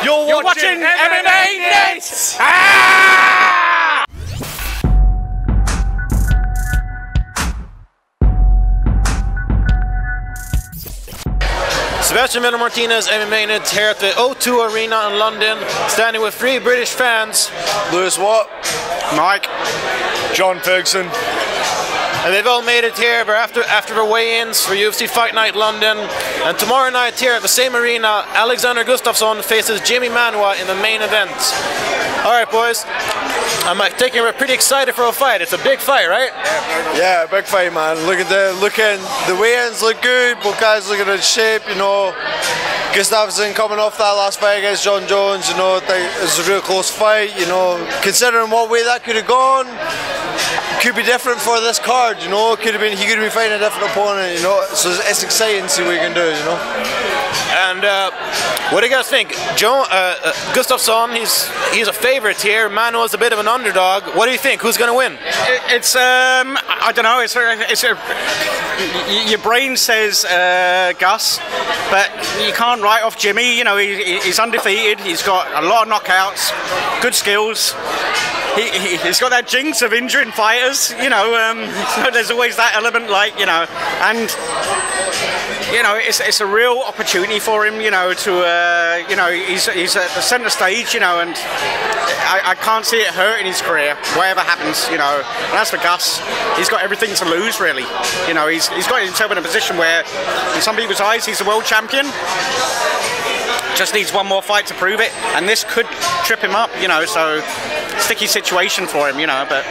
You're watching MMA Net! Ah! Sebastian Miller Martinez, MMA Net, here at the O2 Arena in London, standing with 3 British fans. Lewis Watt, Mike, John Ferguson. And they've all made it here after the weigh-ins for UFC Fight Night London. And tomorrow night here at the same arena, Alexander Gustafsson faces Jimmy Manuwa in the main event. Alright boys, I'm pretty excited for a fight. It's a big fight, right? Yeah, big fight, man. The weigh-ins look good, both guys looking in shape, you know. Gustafsson coming off that last fight against John Jones, you know, it was a real close fight, you know, considering what way that could have gone. Could be different for this card, you know. He could have been fighting a different opponent, you know. So it's exciting to see what he can do, you know. And what do you guys think? Gustafsson, he's a favorite here. Manuwa's a bit of an underdog. What do you think? Who's going to win? It's I don't know. Your brain says Gus, but you can't write off Jimmy. You know, he's undefeated. He's got a lot of knockouts, good skills. He's got that jinx of injuring fighters, you know, so there's always that element, like, you know, and, you know, it's a real opportunity for him, you know, to, you know, he's at the centre stage, you know, and I can't see it hurting his career, whatever happens, you know. And as for Gus, he's got everything to lose, really. You know, he's got himself in a position where, in some people's eyes, he's the world champion. Just needs one more fight to prove it, and this could trip him up, you know, so sticky situation for him, you know, but...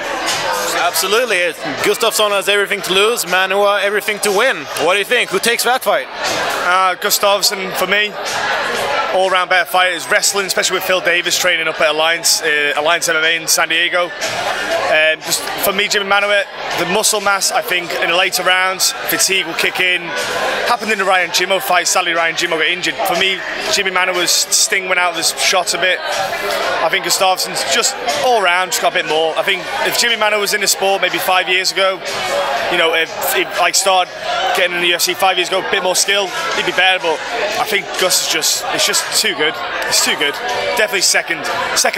Absolutely. Gustafsson has everything to lose, Manuwa everything to win. What do you think? Who takes that fight? Gustafsson, for me, all-round better fighter. Is wrestling, especially with Phil Davis training up at Alliance MMA in San Diego. Just for me, Jimmy Manuwa, the muscle mass, I think, in the later rounds, fatigue will kick in. Happened in the Ryan Jimmo fight. Sadly, Ryan Jimmo got injured. For me, Jimmy Manuwa's sting went out of his shot a bit. I think Gustafsson's just all-round, just got a bit more. I think if Jimmy Manuwa was in the sport maybe 5 years ago, you know, if he like started getting in the UFC 5 years ago, a bit more skill, he'd be better. But I think Gus is just too good. It's too good. Definitely second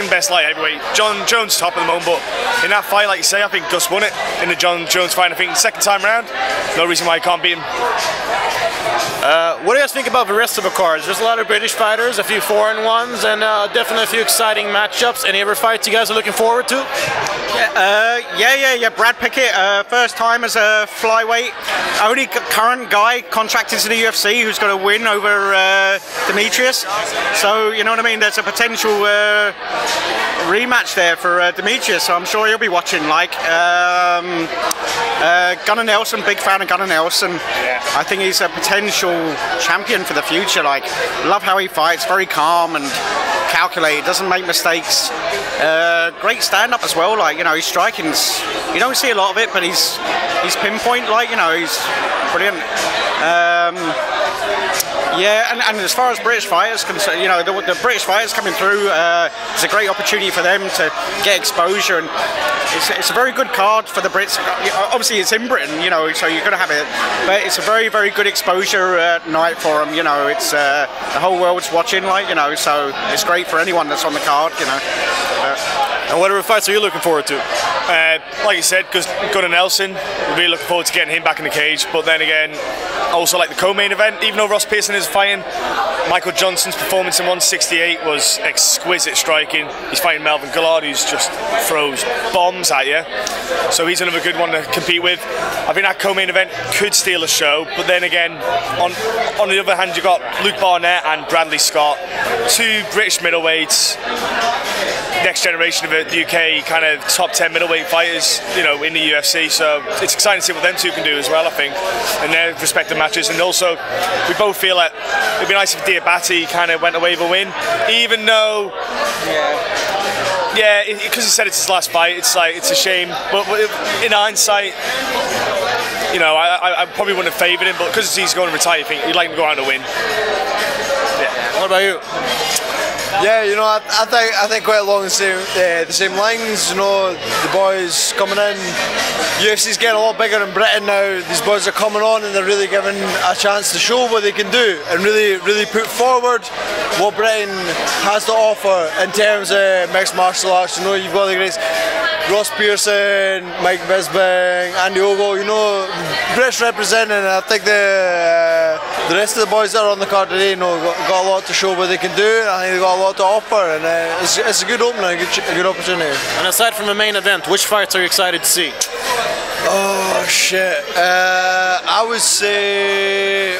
best light heavyweight. John Jones top at the moment, but in that fight, like you say, I think Gus won it in the John Jones fight. I think second time round, no reason why he can't beat him. What do you guys think about the rest of the cards? There's a lot of British fighters, a few foreign ones, and definitely a few exciting matchups. Any other fights you guys are looking forward to? Yeah. Brad Pickett, first time as a flyweight, only current guy contracted to the UFC who's going to win over Demetrius. So you know what I mean. There's a potential rematch there for Demetrius. So I'm sure you'll be watching. Like Gunnar Nelson, big fan of Gunnar Nelson. I think he's a potential champion for the future. Like, love how he fights, very calm and calculated, doesn't make mistakes. Great stand-up as well. Like, you know, his striking's, you don't see a lot of it, but he's pinpoint. Like, you know, he's brilliant. Yeah, and as far as British fighters concerned, you know, the British fighters coming through, it's a great opportunity for them to get exposure, and it's a very good card for the Brits. Obviously, it's in Britain, you know, so you're going to have it, but it's a very, very good exposure night for them. You know, it's the whole world's watching, like, you know, so it's great for anyone that's on the card, you know. And whatever fights are you looking forward to? Like you said, because Gunnar Nelson, really looking forward to getting him back in the cage. But then again, also like the co-main event, even though Ross Pearson is fighting, Michael Johnson's performance in 168 was exquisite striking. He's fighting Melvin Gillard, who's just throws bombs at you. So he's another good one to compete with. I think that co-main event could steal a show. But then again, on the other hand, you've got Luke Barnett and Bradley Scott, 2 British middleweights. Next generation of the UK kind of top 10 middleweight fighters, you know, in the UFC. So it's exciting to see what them two can do as well, I think, in their respective matches. And also, we both feel like it'd be nice if Diabate kind of went away with a win, even though, yeah, because he said it's his last fight. It's like, it's a shame. But in hindsight, you know, I probably wouldn't have favoured him, but because he's going to retire, I think he'd like him to go out and win. Yeah. What about you? Yeah, you know, I think quite along the same lines. You know, the boys coming in. UFC's getting a lot bigger in Britain now. These boys are coming on and they're really given a chance to show what they can do and really put forward what Britain has to offer in terms of mixed martial arts. You know, you've got the greats Ross Pearson, Mike Bisping, Andy Ogle. You know, British representing. And I think the rest of the boys that are on the card today, you know, got a lot to show what they can do. And I think they got a lot to offer, and it's a good opening, a good opportunity. And aside from the main event, which fights are you excited to see? Oh shit! I would say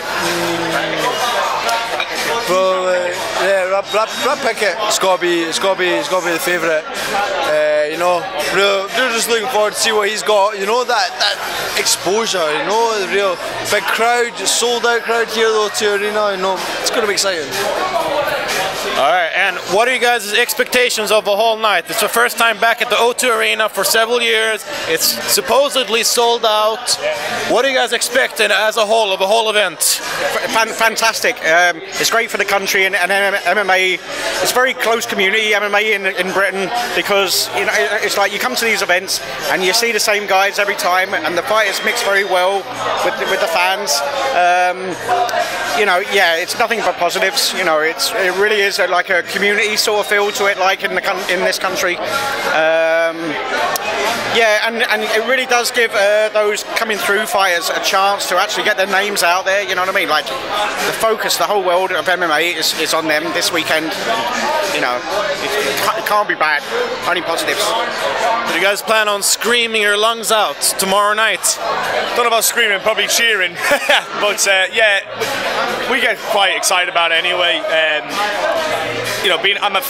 probably Brad Pickett. It's got to be the favourite. You know, we're just looking forward to see what he's got. You know, that exposure. You know, the real big crowd, sold out crowd here though to arena. You know, it's going to be exciting. Alright, and what are you guys' expectations of the whole night? It's the first time back at the O2 Arena for several years. It's supposedly sold out. What are you guys expecting as a whole of the whole event? Fantastic. It's great for the country and MMA. It's a very close community, MMA in Britain, because you know it's like you come to these events and you see the same guys every time, and the fighters mix very well with the fans. You know, yeah, it's nothing but positives. You know, it really is like a community sort of feel to it, like in this country. Yeah, and it really does give those coming through fighters a chance to actually get their names out there. You know what I mean? Like the focus, the whole world of MMA is on them this weekend. You know, it can't be bad. Only positives. Do you guys plan on screaming your lungs out tomorrow night? Don't know about screaming, probably cheering. But yeah, we get quite excited about it anyway. You know, I'm a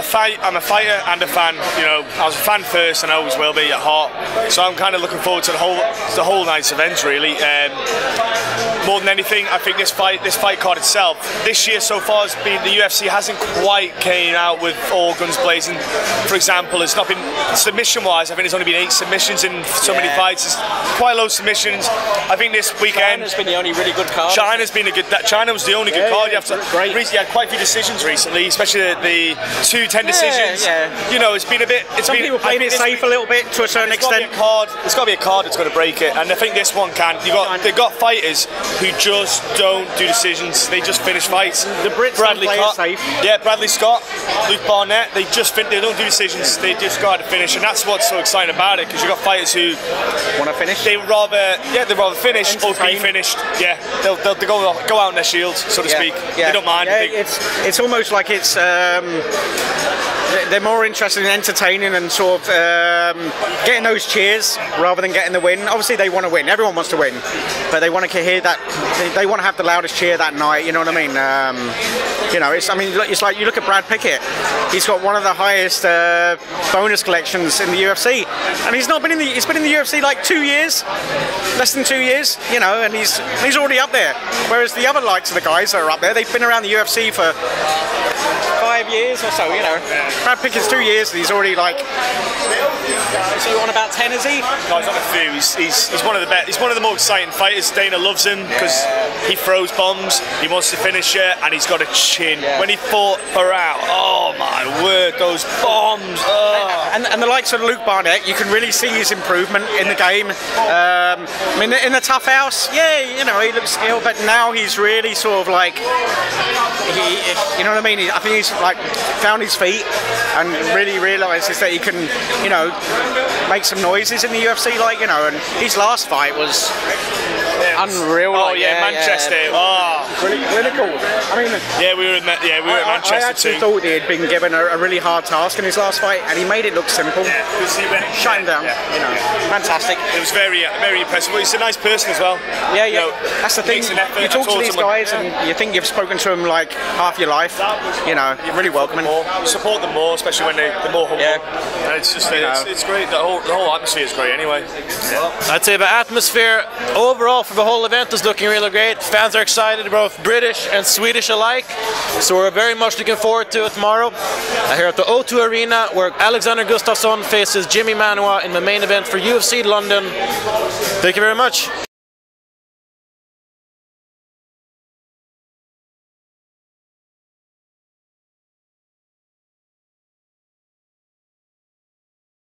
fighter and a fan. You know, I was a fan first, and I always will be at heart. So I'm kind of looking forward to the whole night's events, really. More than anything, I think this fight card itself, this year so far has been, the UFC hasn't quite came out with all guns blazing. For example, it's not been submission-wise. I think there's only been 8 submissions in so many fights. It's quite low submissions. I think this weekend China's been the only really good card. China was the only good card. You had quite a few decisions recently, especially the 2 10 decisions. You know, it's been a bit. Some people playing it safe a little bit to a certain extent. There's got to be a card that's going to break it, and I think this one can. They've got fighters who just don't do decisions. They just finish fights. The Brits Bradley play it safe. Yeah, Bradley Scott, Luke Barnett. They don't do decisions. They just got to finish, and that's what's so exciting about it. Because you've got fighters who want to finish. They'd rather finish or be finished. Yeah, they'll go out on their shield, so to speak. They don't mind. Yeah, it's almost like it's. They're more interested in entertaining and sort of getting those cheers rather than getting the win. Obviously, they want to win. Everyone wants to win, but they want to hear that. They want to have the loudest cheer that night. You know what I mean? You know, it's like you look at Brad Pickett. He's got one of the highest bonus collections in the UFC, and he's been in the UFC like 2 years, less than 2 years. You know, and he's already up there. Whereas the other likes of the guys that are up there, they've been around the UFC for 5 years or so, you know. Brad Pickett's 2 years and he's already like. Is he on about 10? Is he? No, he's on a few. He's one of the best. He's one of the more exciting fighters. Dana loves him because he throws bombs. He wants to finish it, and he's got a chin. When he fought Farrell, oh my word, those bombs! Oh. And the likes of Luke Barnett, you can really see his improvement in the game. I mean, in the tough house, yeah, you know, he looks ill, but now he's really sort of like, you know what I mean? I think he's like found his feet and really realises that he can, you know, make some noises in the UFC, like, you know. And his last fight was unreal. Oh yeah, Manchester. Oh, really clinical. I mean, we were at Manchester I actually thought he had been given a really hard task in his last fight, and he made it look simple. Shut him down. You know, fantastic. It was very impressive. He's a nice person as well. Yeah. You know, that's the thing. You talk to these guys, and you think you've spoken to them like half your life. You know, you're really welcoming. Support them more, especially when they're more humble. Yeah. And it's just it's great. The whole atmosphere is great. Anyway. I'd say the atmosphere overall for the whole event is looking really great. Fans are excited, both British and Swedish alike. So we're very much looking forward to it tomorrow. Here at the O2 Arena, where Alexander Gustafsson faces Jimmy Manuwa in the main event for UFC London. Thank you very much.